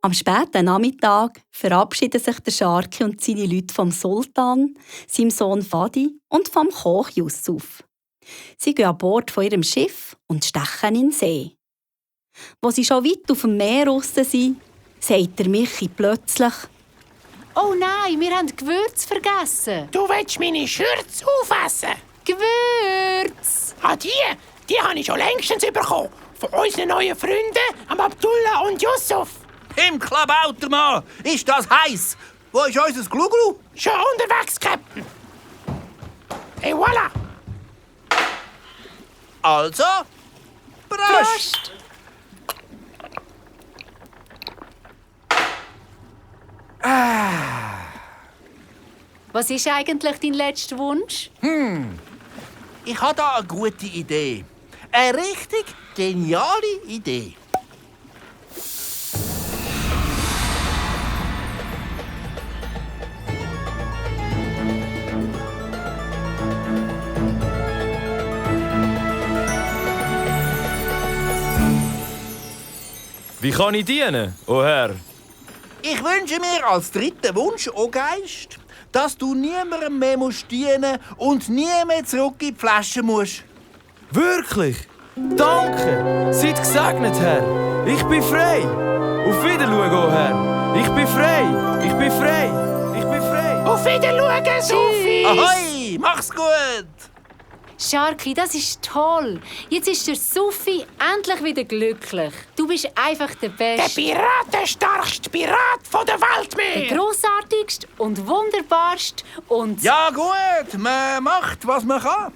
Am späten Nachmittag verabschieden sich der Scharki und seine Leute vom Sultan, seinem Sohn Fadi und vom Koch Yusuf. Sie gehen an Bord von ihrem Schiff und stechen in den See. Wo sie schon weit auf dem Meer draussen sind, sagt der Michi plötzlich: Oh nein, wir haben Gewürz vergessen. Du willst meine Schürze aufessen? Gewürz! Die habe ich schon längstens bekommen. Von unseren neuen Freunden, am Abdullah und Yusuf. Im Klabautermann! Ist das heiß? Wo ist unser Gluglu? Schon unterwegs, Captain. Hey, voilà! Also, Prost! Was ist eigentlich dein letzter Wunsch? Ich habe da eine gute Idee. Eine richtig geniale Idee. Wie kann ich dienen, o Herr? Ich wünsche mir als dritten Wunsch, o Geist, dass du niemandem mehr dienen und nie mehr zurück in die Flasche musst. Wirklich? Danke! Seid gesegnet, Herr! Ich bin frei! Auf Wiedersehen, o Herr! Ich bin frei! Ich bin frei! Ich bin frei! Auf Wiedersehen, Sophie! Ahoi! Mach's gut! Scharki, das ist toll. Jetzt ist der Sufi endlich wieder glücklich. Du bist einfach der Der Beste. piratenstarkste Pirat von der Welt Der mehr! grossartigste und wunderbarste und... Ja gut, man macht, was man kann.